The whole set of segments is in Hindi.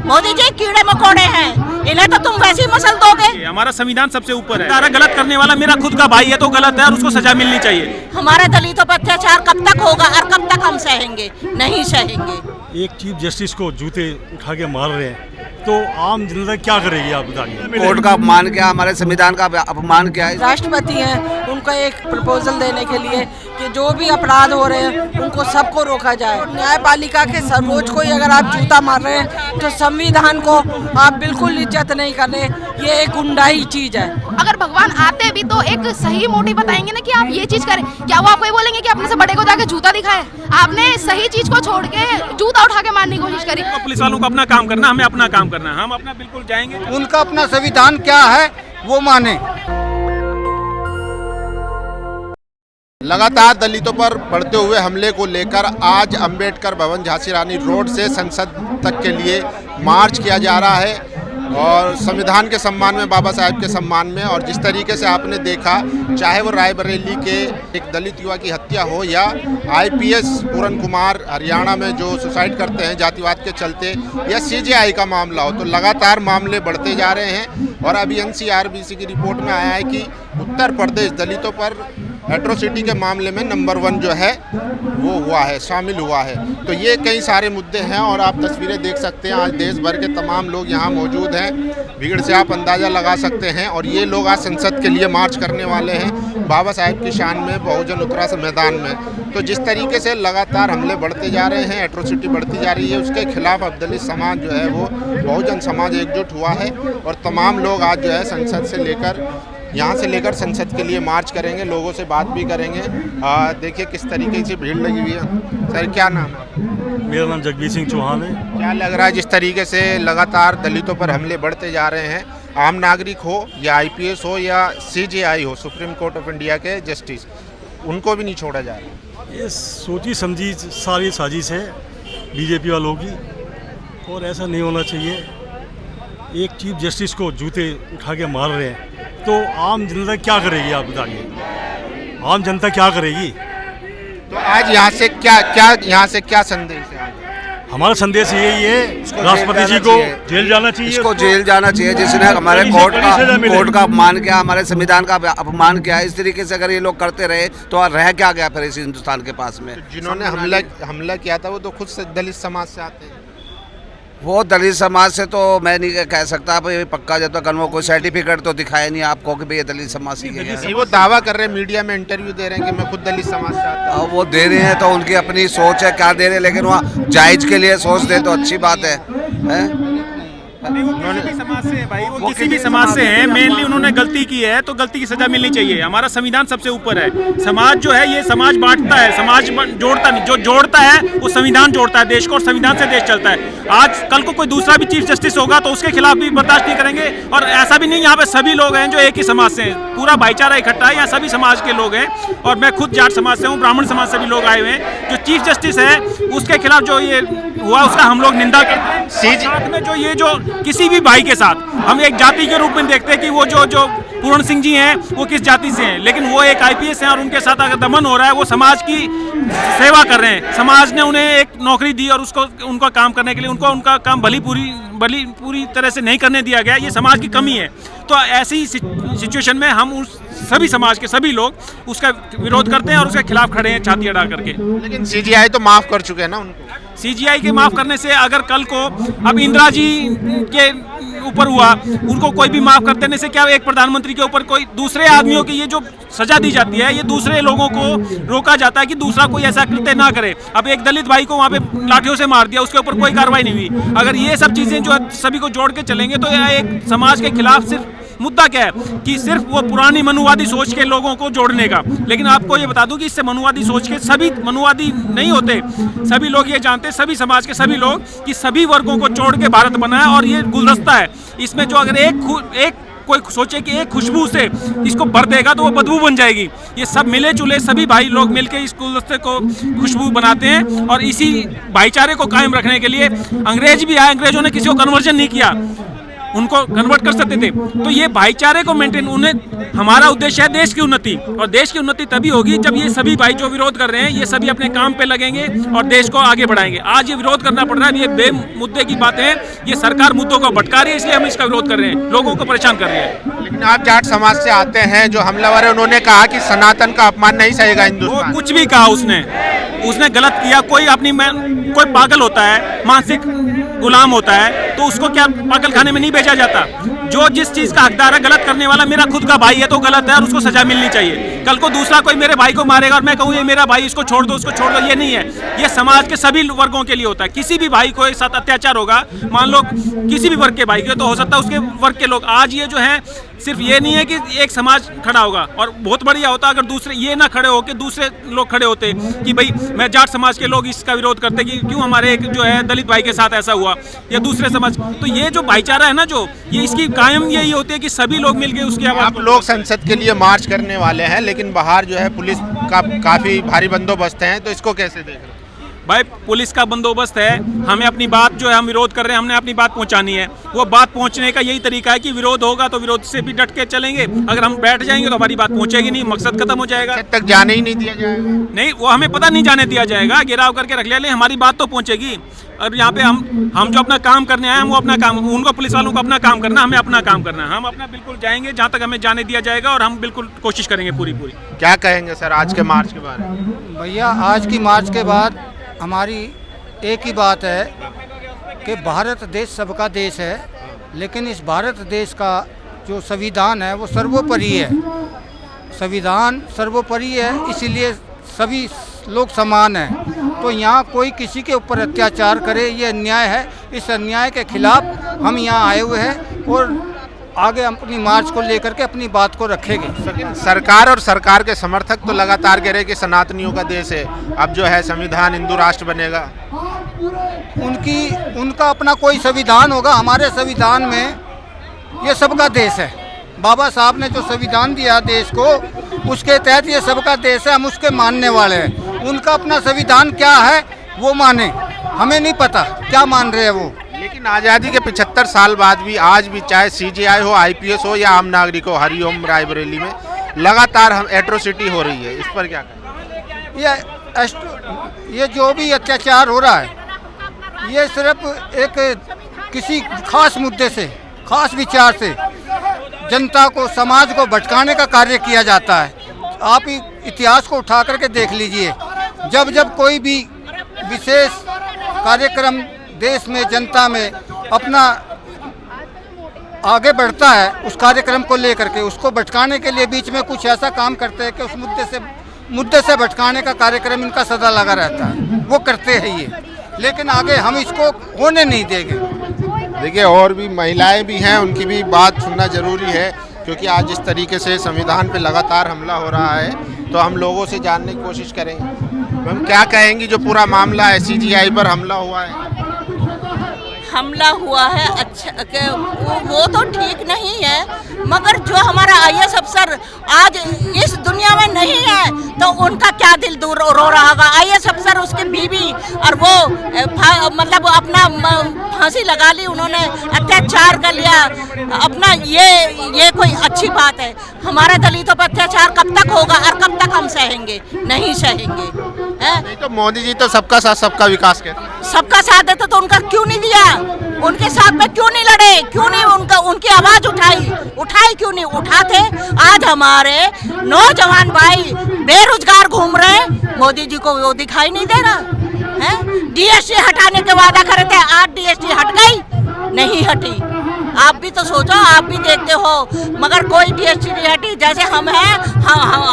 मोदी जी कीड़े मकोड़े हैं, इन्हें तो तुम वैसे ही मसल दोगे। हमारा संविधान सबसे ऊपर है। सारा गलत करने वाला मेरा खुद का भाई है तो गलत है और उसको सजा मिलनी चाहिए। हमारे दलितों पर अत्याचार कब तक होगा और कब तक हम सहेंगे? नहीं सहेंगे। एक चीफ जस्टिस को जूते उठा के मार रहे हैं तो आम जनता क्या करेगी, आप बताइए। कोर्ट का अपमान क्या, हमारे संविधान का अपमान क्या है? राष्ट्रपति हैं, उनको एक प्रपोजल देने के लिए कि जो भी अपराध हो रहे हैं उनको सबको रोका जाए। न्यायपालिका के सर्वोच्च को ही अगर आप जूता मार रहे हैं तो संविधान को आप बिल्कुल इज्जत नहीं कर रहे। ये एक गुंडाई चीज है। अगर भगवान आते भी तो एक सही मोटिव बताएंगे ना कि आप ये चीज करें। क्या वो आपको ये बोलेंगे कि अपने से बड़े को जाके जूता दिखाएं? आपने सही चीज को छोड़ के जूता उठा के मारने की कोशिश करी। पुलिस वालों को अपना काम करना, हमें अपना काम करना, हम अपना बिल्कुल जाएंगे। उनका अपना संविधान क्या है वो माने। लगातार दलितों पर बढ़ते हुए हमले को लेकर आज अंबेडकर भवन झांसी रानी रोड से संसद तक के लिए मार्च किया जा रहा है और संविधान के सम्मान में, बाबा साहेब के सम्मान में। और जिस तरीके से आपने देखा, चाहे वो रायबरेली के एक दलित युवा की हत्या हो या आईपीएस पूरन कुमार हरियाणा में जो सुसाइड करते हैं जातिवाद के चलते, या सीजेआई का मामला हो, तो लगातार मामले बढ़ते जा रहे हैं। और अभी एनसीआरबीसी की रिपोर्ट में आया है कि उत्तर प्रदेश दलितों पर एट्रोसिटी के मामले में नंबर 1 जो है वो हुआ है, शामिल हुआ है। तो ये कई सारे मुद्दे हैं और आप तस्वीरें देख सकते हैं। आज देश भर के तमाम लोग यहाँ मौजूद हैं, भीड़ से आप अंदाज़ा लगा सकते हैं। और ये लोग आज संसद के लिए मार्च करने वाले हैं बाबा साहेब की शान में, बहुजन उतरा मैदान में। तो जिस तरीके से लगातार हमले बढ़ते जा रहे हैं, एट्रोसिटी बढ़ती जा रही है, उसके खिलाफ अब दलित समाज जो है वो बहुजन समाज एकजुट हुआ है। और तमाम लोग आज जो है संसद से लेकर, यहाँ से लेकर संसद के लिए मार्च करेंगे, लोगों से बात भी करेंगे। देखिए किस तरीके से भीड़ लगी हुई है। सर क्या नाम है? मेरा नाम जगबीर सिंह चौहान है। क्या लग रहा है जिस तरीके से लगातार दलितों पर हमले बढ़ते जा रहे हैं, आम नागरिक हो या आईपीएस हो या सीजेआई हो, सुप्रीम कोर्ट ऑफ इंडिया के जस्टिस, उनको भी नहीं छोड़ा जा रहा? ये सोची समझी सारी साजिश है बीजेपी वालों की और ऐसा नहीं होना चाहिए। एक चीफ जस्टिस को जूते उठा के मार रहे हैं तो आम जनता क्या करेगी, आप बताइए। आम जनता क्या करेगी? तो आज यहाँ से क्या संदेश है? हमारा संदेश यही है, राष्ट्रपति जी को जेल जाना चाहिए। इसको जेल जाना चाहिए जिसने हमारे कोर्ट का अपमान किया, हमारे संविधान का अपमान किया। इस तरीके से अगर ये लोग करते रहे तो रह क्या गया फिर इस हिंदुस्तान के पास में? जिन्होंने हमला किया था वो तो खुद से दलित समाज से आते हैं। वो दलित समाज से तो मैं नहीं कह सकता भाई पक्का, जब तक वो कोई सर्टिफिकेट तो दिखाया नहीं आपको कि भाई ये दलित समाज से है। वो दावा कर रहे हैं, मीडिया में इंटरव्यू दे रहे हैं कि मैं खुद दलित समाज से आता हूं। वो दे रहे हैं तो उनकी अपनी सोच है, क्या दे रहे हैं, लेकिन वहाँ जायज के लिए सोच दे तो अच्छी बात है? समाज से भाई, वो किसी भी समाज से है, मेनली उन्होंने गलती की है तो गलती की सजा मिलनी चाहिए। हमारा संविधान सबसे ऊपर है। समाज जो है ये समाज बांटता है, समाज जोड़ता नहीं। जो जोड़ता है वो संविधान जोड़ता है देश को, और संविधान से देश चलता है। आज कल को कोई दूसरा भी चीफ जस्टिस होगा तो उसके खिलाफ भी बर्दाश्त नहीं करेंगे। और ऐसा भी नहीं, यहाँ पे सभी लोग हैं जो एक ही समाज से हैं, पूरा भाईचारा इकट्ठा है, यहाँ सभी समाज के लोग हैं। और मैं खुद जाट समाज से हूँ, ब्राह्मण समाज से भी लोग आए हुए हैं। जो चीफ जस्टिस है उसके खिलाफ जो ये हुआ उसका हम लोग निंदा करते हैं। साथ में जो ये जो किसी भी भाई के साथ हम एक जाति के रूप में देखते हैं कि वो जो पूर्ण सिंह जी हैं वो किस जाति से हैं, लेकिन वो एक आईपीएस हैं और उनके साथ अगर दमन हो रहा है, वो समाज की सेवा कर रहे हैं। समाज ने उन्हें एक नौकरी दी और उसको उनका काम करने के लिए उनका काम भली पूरी तरह से नहीं करने दिया गया। ये समाज की कमी है। तो ऐसी सिचुएशन में हम उस सभी समाज के सभी लोग उसका विरोध करते हैं और उसके खिलाफ खड़े हैं छाती अड़ा करके। लेकिन सीजीआई तो माफ कर चुके हैं ना उनको। सीजीआई के माफ करने से अगर कल को अब इंदिरा जी के ऊपर हुआ, उनको कोई भी माफ कर देने से क्या एक प्रधानमंत्री के ऊपर कोई दूसरे आदमियों की ये जो सजा दी जाती है, ये दूसरे लोगों को रोका जाता है कि दूसरा कोई ऐसा कृत्य ना करे। अब एक दलित भाई को वहाँ पे लाठियों से मार दिया, उसके ऊपर कोई कार्रवाई नहीं हुई। अगर ये सब चीजें जो सभी को जोड़ के चलेंगे तो एक समाज के खिलाफ सिर्फ मुद्दा क्या है कि सिर्फ वो पुरानी मनुवादी सोच के लोगों को जोड़ने का। लेकिन आपको ये बता दूं कि इससे मनुवादी सोच के सभी मनुवादी नहीं होते। सभी लोग ये जानते हैं, सभी समाज के सभी लोग, कि सभी वर्गों को जोड़ के भारत बना है और ये गुलदस्ता है। इसमें जो अगर एक कोई सोचे कि एक खुशबू से इसको भर देगा तो वो बदबू बन जाएगी। ये सब मिले जुले सभी भाई लोग मिलकर इस गुलदस्ते को खुशबू बनाते हैं। और इसी भाईचारे को कायम रखने के लिए अंग्रेज भी आए, अंग्रेजों ने किसी को कन्वर्जन नहीं किया। उनको कन्वर्ट कर सकते थे। तो ये भाईचारे को मेंटेन, उन्हें, हमारा उद्देश्य है देश की उन्नति, और देश की उन्नति तभी होगी जब ये सभी भाई जो विरोध कर रहे हैं ये सभी अपने काम पे लगेंगे और देश को आगे बढ़ाएंगे। आज ये विरोध करना पड़ रहा है, ये बेमुद्दे की बातें हैं, ये सरकार मुद्दों को भटका रही है, इसलिए हम इसका विरोध कर रहे हैं, लोगों को परेशान कर रहे हैं। लेकिन आप जाट समाज से आते हैं, जो हमलावर है उन्होंने कहा कि सनातन का अपमान नहीं सहेगा हिंदुस्तान। वो कुछ भी कहा उसने गलत किया। कोई पागल होता है, मानसिक गुलाम होता है, तो उसको क्या पागल खाने में नहीं भेजा जाता। जो जिस चीज का हकदार है, गलत करने वाला मेरा खुद का भाई है तो गलत है और उसको सजा मिलनी चाहिए। कल को दूसरा कोई मेरे भाई को मारेगा और मैं कहूँ ये मेरा भाई, इसको छोड़ दो, उसको छोड़ दो, ये नहीं है। ये समाज के सभी वर्गों के लिए होता है। किसी भी भाई को एक साथ अत्याचार होगा, मान लो किसी भी वर्ग के भाई के, तो हो सकता है उसके वर्ग के लोग, आज ये जो है सिर्फ ये नहीं है कि एक समाज खड़ा होगा, और बहुत बढ़िया होता अगर दूसरे ये ना खड़े होकर दूसरे लोग खड़े होते कि भाई मैं जाट समाज के लोग इसका विरोध करते कि क्यों हमारे एक जो है दलित भाई के साथ ऐसा हुआ या दूसरे समाज। तो ये जो भाईचारा है ना, जो ये इसकी कायम यही होती है कि सभी लोग मिलकर उसकी आवाज। आप लोग संसद के लिए मार्च करने वाले हैं, लेकिन बाहर जो है पुलिस का काफी भारी बंदोबस्त है, तो इसको कैसे देख रहे हैं? भाई पुलिस का बंदोबस्त है, हमें अपनी बात जो है हम विरोध कर रहे हैं, हमने अपनी बात पहुंचानी है। वो बात पहुंचने का यही तरीका है कि विरोध होगा तो विरोध से भी डट के चलेंगे, अगर हम बैठ जाएंगे तो हमारी बात पहुंचेगी नहीं, मकसद खत्म हो जाएगा। जब तक जाने ही नहीं दिया जाएगा। नहीं, वो हमें पता नहीं जाने दिया जाएगा, घेराव करके रख लिया, लेकिन हमारी बात तो पहुंचेगी। और यहाँ पे हम जो अपना काम करने आए हैं वो अपना काम, उनको पुलिस वालों को अपना काम करना, हमें अपना काम करना है। हम अपना बिल्कुल जाएंगे जहाँ तक हमें जाने दिया जाएगा और हम बिल्कुल कोशिश करेंगे पूरी। क्या कहेंगे सर आज के मार्च के बारे में? भैया आज की मार्च के बाद हमारी एक ही बात है कि भारत देश सबका देश है, लेकिन इस भारत देश का जो संविधान है वो सर्वोपरि है। संविधान सर्वोपरि है, इसीलिए सभी लोग समान हैं। तो यहाँ कोई किसी के ऊपर अत्याचार करे ये अन्याय है। इस अन्याय के खिलाफ हम यहाँ आए हुए हैं और आगे अपनी मार्च को लेकर के अपनी बात को रखेंगे। सरकार और सरकार के समर्थक तो लगातार कह रहे कि सनातनियों का देश है, अब जो है संविधान हिंदू राष्ट्र बनेगा। उनका अपना कोई संविधान होगा, हमारे संविधान में ये सबका देश है। बाबा साहब ने जो संविधान दिया देश को, उसके तहत ये सबका देश है, हम उसके मानने वाले हैं। उनका अपना संविधान क्या है वो माने, हमें नहीं पता क्या मान रहे हैं वो। लेकिन आज़ादी के 75 साल बाद भी आज भी चाहे CGI हो, IPS हो या आम नागरिक हो, हरिओम रायबरेली में लगातार हम एट्रोसिटी हो रही है, इस पर क्या कहें? ये जो भी अत्याचार हो रहा है ये सिर्फ एक किसी खास मुद्दे से, खास विचार से जनता को, समाज को भटकाने का कार्य किया जाता है। आप इतिहास को उठा करके देख लीजिए, जब जब कोई भी विशेष कार्यक्रम देश में, जनता में अपना आगे बढ़ता है, उस कार्यक्रम को लेकर के उसको भटकाने के लिए बीच में कुछ ऐसा काम करते हैं कि उस मुद्दे से भटकाने का कार्यक्रम इनका सदा लगा रहता है। वो करते हैं ये, लेकिन आगे हम इसको होने नहीं देंगे। देखिए, और भी महिलाएं भी हैं, उनकी भी बात सुनना जरूरी है, क्योंकि आज इस तरीके से संविधान पे लगातार हमला हो रहा है, तो हम लोगों से जानने की कोशिश करेंगे। मैम क्या कहेंगी, जो पूरा मामला है CGI पर हमला हुआ है? हमला हुआ है, अच्छा वो तो ठीक नहीं है, मगर जो हमारा IAS अफसर आज इस दुनिया में नहीं है तो उनका क्या दिल दूर रो रहा होगा। IAS अफसर, उसकी बीवी, और वो मतलब अपना फांसी लगा ली, उन्होंने अत्याचार कर लिया अपना। ये कोई अच्छी बात है? हमारे दलितों पर अत्याचार कब तक होगा और कब तक हम सहेंगे? नहीं सहेंगे। नहीं तो मोदी जी तो सबका साथ सबका विकास कहते हैं। सबका साथ देते तो उनका क्यों नहीं दिया? उनके साथ में क्यों नहीं लड़े? क्यों नहीं उनकी आवाज उठाई क्यों नहीं उठाते? आज हमारे नौजवान भाई बेरोजगार घूम रहे, मोदी जी को वो दिखाई नहीं दे रहा है। DST हटाने के वादा करे थे, आज DST हट गई? नहीं हटी। आप भी तो सोचो, आप भी देखते हो, मगर कोई DST नहीं हटी। जैसे हम हैं,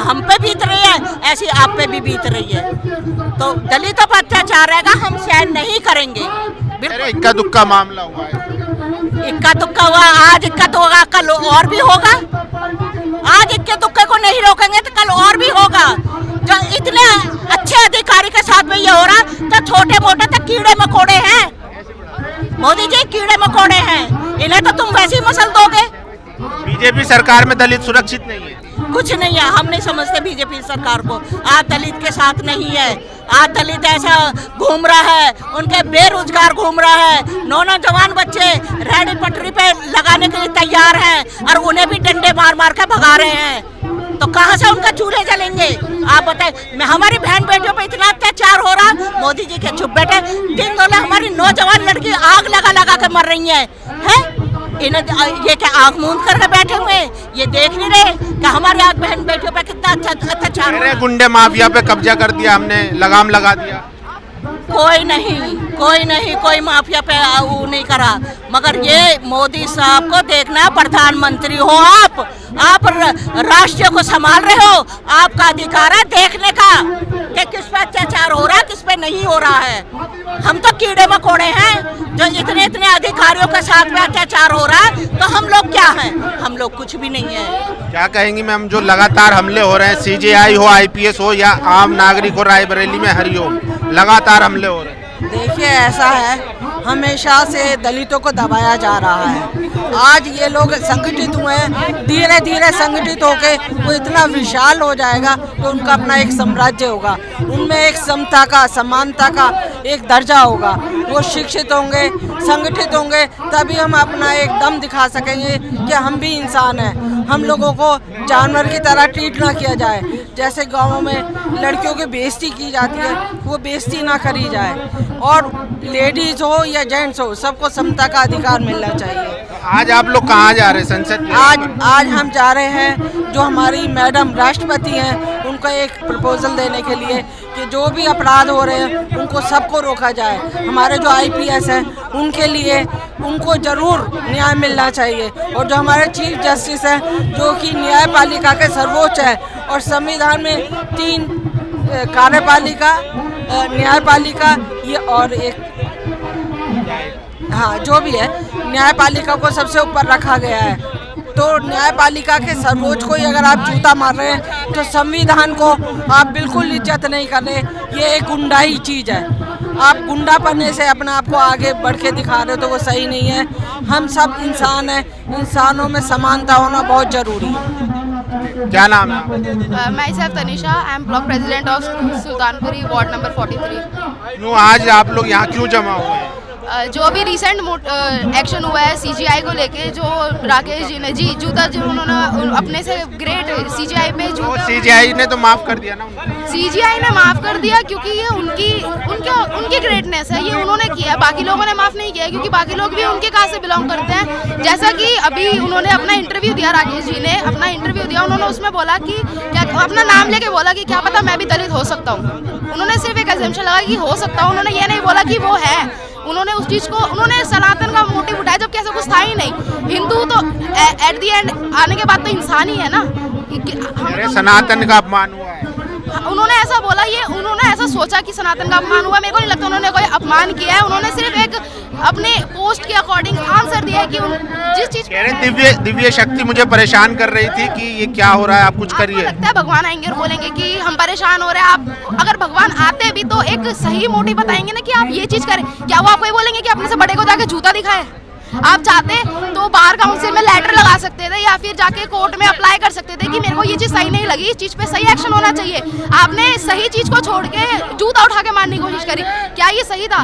हम पे बीत रही है, ऐसी आप पे भी बीत रही है। तो दलितों पर अत्याचार रहेगा, हम सहन नहीं करेंगे। इक्का दुक्का मामला हुआ है, इक्का दुक्का हुआ, आज इक्का तो होगा, कल और भी होगा। आज इक्के दुक्के को नहीं रोकेंगे तो कल और भी होगा। जो इतने अच्छे अधिकारी के साथ में ये हो रहा, तो छोटे मोटे तो कीड़े मकोड़े हैं। मोदी जी कीड़े मकोड़े हैं, इन्हें तो तुम वैसे ही मसल दोगे। बीजेपी सरकार में दलित सुरक्षित नहीं है? कुछ नहीं है, हम नहीं समझते बीजेपी सरकार को। आज दलित के साथ नहीं है, आज दलित ऐसा घूम रहा है, उनके बेरोजगार घूम रहा है, नौजवान बच्चे रेहड़ी पटरी पे लगाने जाने के लिए तैयार हैं और उन्हें भी डंडे मार मार के भगा रहे हैं। तो कहाँ से उनका चूल्हे जलेंगे आप बताएं। हमारी बहन बेटियों पे इतना अत्याचार हो रहा, मोदी जी के चुप बैठे। दिन दोले हमारी नौजवान लड़की आग लगा लगा के मर रही है। इन्हें ये क्या आंख मूंद करके बैठे हुए, ये देख नहीं रहे कि हमारी आज बहन बेटियों पे कितना अत्याचार हो रहा है। गुंडे माफिया पे कब्जा कर दिया, हमने लगाम लगा दिया। कोई नहीं, कोई माफिया पे वो नहीं करा। मगर ये मोदी साहब को देखना, प्रधानमंत्री हो आप राष्ट्र को संभाल रहे हो, आपका अधिकार है देखने का कि किस पे अत्याचार हो रहा है, किस पे नहीं हो रहा है। हम तो कीड़े मकोड़े हैं जो इतने अधिकारियों के साथ में अत्याचार हो रहा है, तो हम लोग क्या हैं? हम लोग कुछ भी नहीं है। क्या कहेंगी मैम, जो लगातार हमले हो रहे हैं, सीजेआई हो, आईपीएस हो या आम नागरिक हो, रायबरेली में हरिओम, लगातार हमले हो रहे हैं? देखिए ऐसा है, हमेशा से दलितों को दबाया जा रहा है। आज ये लोग संगठित हुए हैं, धीरे धीरे संगठित होके वो इतना विशाल हो जाएगा कि उनका अपना एक साम्राज्य होगा, उनमें एक समता का, समानता का एक दर्जा होगा। वो शिक्षित होंगे, संगठित होंगे, तभी हम अपना एक दम दिखा सकेंगे कि हम भी इंसान हैं। हम लोगों को जानवर की तरह ट्रीट ना किया जाए। जैसे गाँवों में लड़कियों की बेइज्जती की जाती है, वो बेइज्जती ना करी जाए। और लेडीज हो या जेंट्स हो, सबको समता का अधिकार मिलना चाहिए। आज आप लोग कहाँ जा रहे हैं संसद में? आज हम जा रहे हैं, जो हमारी मैडम राष्ट्रपति हैं, उनको एक प्रपोजल देने के लिए कि जो भी अपराध हो रहे हैं उनको सबको रोका जाए। हमारे जो आईपीएस हैं उनके लिए उनको ज़रूर न्याय मिलना चाहिए। और जो हमारे चीफ जस्टिस हैं, जो कि न्यायपालिका के सर्वोच्च है, और संविधान में 3 कार्यपालिका, न्यायपालिका ये और एक, हाँ जो भी है, न्यायपालिका को सबसे ऊपर रखा गया है। तो न्यायपालिका के सर्वोच्च को ही अगर आप जूता मार रहे हैं तो संविधान को आप बिल्कुल इज्जत नहीं कर रहे। ये एक गुंडाई चीज़ है। आप गुंडा बनने से अपने आप को आगे बढ़ के दिखा रहे हो तो वो सही नहीं है। हम सब इंसान हैं, इंसानों में समानता होना बहुत ज़रूरी है। क्या नाम है? My self Tanisha, I am block president of Sultanpuri, ward number 43। आज आप लोग यहाँ क्यों जमा हुए हैं? जो भी रिसेंट एक्शन हुआ है सीजीआई को लेके, जो राकेश जी ने जूता जो उन्होंने अपने से ग्रेट सीजीआई पे जूता, सीजीआई ने तो माफ कर दिया ना उनको। सीजीआई ने माफ कर दिया क्योंकि ये उनकी ग्रेटनेस है, ये उन्होंने किया। बाकी लोगों ने माफ नहीं किया क्योंकि बाकी लोग भी उनके कास्ट से बिलोंग करते हैं। जैसा कि अभी उन्होंने अपना इंटरव्यू दिया, राकेश जी ने अपना इंटरव्यू दिया, उन्होंने उसमें बोला कि क्या, अपना नाम लेके बोला कि क्या पता मैं भी दलित हो सकता हूँ। उन्होंने सिर्फ एक एग्जम्पशन लगा कि हो सकता हूँ, उन्होंने ये नहीं बोला कि वो है। उन्होंने उस चीज़ को, उन्होंने सनातन का मोटिव उठाया जबकि ऐसा कुछ था ही नहीं। हिंदू तो एट दी एंड आने के बाद तो इंसान ही है ना। सनातन का अपमान हुआ है, उन्होंने ऐसा बोला, ये उन्होंने ऐसा सोचा कि सनातन का अपमान हुआ। मेरे को नहीं लगता उन्होंने कोई अपमान किया है। उन्होंने सिर्फ एक अपने पोस्ट के अकॉर्डिंग आंसर दिया है कि जिस चीज दिव्य शक्ति मुझे परेशान कर रही थी कि ये क्या हो रहा है, आप कुछ करिए। लगता है भगवान आएंगे और बोलेंगे कि हम परेशान हो रहे हैं। आप अगर भगवान आते भी तो एक सही मोटिव बताएंगे ना कि आप ये चीज करें। क्या वो आपको ये बोलेंगे कि अपने से बड़े को जाके जूता दिखाए? आप चाहते तो बार काउंसिल में लेटर लगा सकते थे या फिर जाके कोर्ट में अप्लाई कर सकते थे कि मेरे को ये चीज़ सही नहीं लगी, इस चीज़ पे सही एक्शन होना चाहिए। आपने सही चीज़ को छोड़ के जूता उठा के मारने की कोशिश करी। क्या ये सही था?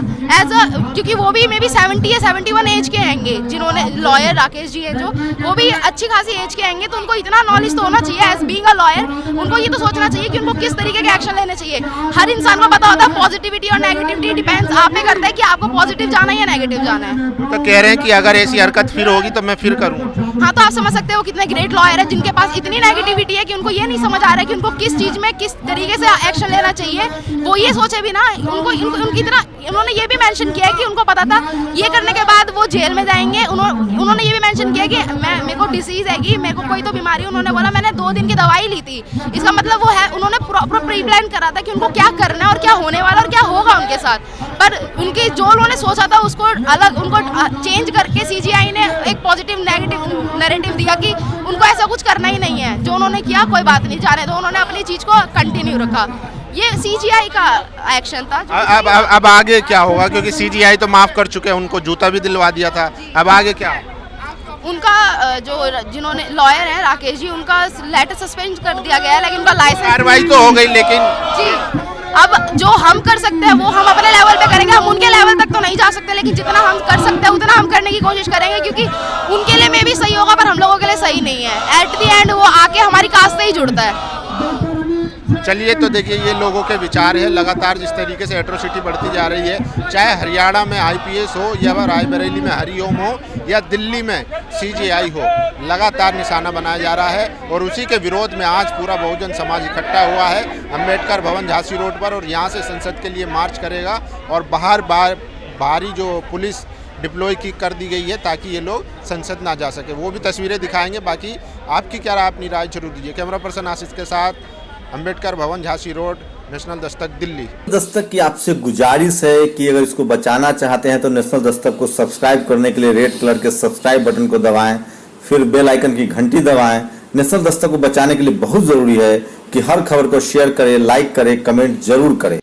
क्योंकि वो भी मे बी 70 या 71 एज के हैंगे, जिन्होंने लॉयर राकेश जी हैं जो, वो भी अच्छी खासी एज के हैंगे। तो उनको इतना नॉलेज तो होना चाहिए एज बीइंग अ लॉयर। उनको ये तो सोचना चाहिए कि उनको किस तरीके के एक्शन लेने चाहिए। हर इंसान को पता होता है पॉजिटिविटी और नेगेटिविटी डिपेंड्स आप पे करता है कि आपको पॉजिटिव जाना है या नेगेटिव जाना है। तो कह रहे हैं कि अगर ऐसी हरकत फिर होगी तो मैं फिर करूँगा। हाँ, तो आप समझ सकते हो कितने ग्रेट लॉयर है जिनके पास इतनी नेगेटिविटी है कि उनको ये नहीं समझ आ रहा है कि उनको किस चीज़ में किस तरीके से एक्शन लेना चाहिए। वो ये सोचे भी ना, उनकी तरह उन्होंने ये भी मेंशन किया है कि उनको पता था ये करने के बाद वो जेल में जाएंगे। उन्होंने ये भी मेंशन किया कि मेरे को डिसीज़ है कि मेरे को कोई तो बीमारी। उन्होंने बोला मैंने 2 दिन की दवाई ली थी। इसका मतलब वो है उन्होंने प्रॉपर प्री प्लान करा था कि उनको क्या करना है और क्या होने वाला और क्या होगा उनके साथ। पर उनकी जो उन्होंने सोचा था उसको अलग, उनको चेंज करके सीजीआई ने एक पॉजिटिव नेगेटिव नैरेटिव दिया कि उनको ऐसा कुछ करना ही नहीं है। जो उन्होंने किया कोई बात नहीं, जाने दो। उन्होंने अपनी चीज़ को कंटिन्यू रखा। ये सीजीआई का एक्शन था। अब आगे क्या होगा? क्योंकि सीजीआई तो माफ कर चुके हैं, उनको जूता भी दिलवा दिया था। अब आगे क्या? उनका जिन्होंने लॉयर है राकेश जी, उनका लेटर सस्पेंड कर दिया गया है, लेकिन उनका लाइसेंस, कार्रवाई तो हो गई, लेकिन जी अब जो हम कर सकते हैं वो हम अपने लेवल पे करेंगे। हम उनके लेवल तक तो नहीं जा सकते, लेकिन जितना हम कर सकते हैं उतना हम करने की कोशिश करेंगे। क्योंकि उनके लिए मे भी है। एट द एंड वो आके हमारी कास्ट से ही जुड़ता है। चलिए, तो देखिए ये लोगों के विचार है। लगातार जिस तरीके से एट्रोसिटी बढ़ती जा रही है, चाहे हरियाणा में IPS हो या रायबरेली में हरिओम हो या दिल्ली में CJI हो, लगातार निशाना बनाया जा रहा है। और उसी के विरोध में आज पूरा बहुजन समाज इकट्ठा हुआ है अंबेडकर भवन झांसी रोड पर, और यहाँ से संसद के लिए मार्च करेगा। और बाहर भारी जो पुलिस डिप्लॉय की कर दी गई है ताकि ये लोग संसद ना जा सके। वो भी तस्वीरें दिखाएंगे। बाकी आपकी क्या राय, अपनी राय जरूर दीजिए। कैमरा पर्सन आशीष के साथ अंबेडकर भवन झांसी रोड, नेशनल दस्तक, दिल्ली। दस्तक की आपसे गुजारिश है कि अगर इसको बचाना चाहते हैं तो नेशनल दस्तक को सब्सक्राइब करने के लिए रेड कलर के सब्सक्राइब बटन को दबाएं, फिर बेल आइकन की घंटी दबाएं। नेशनल दस्तक को बचाने के लिए बहुत जरूरी है कि हर खबर को शेयर करें, लाइक करें, कमेंट जरूर करें।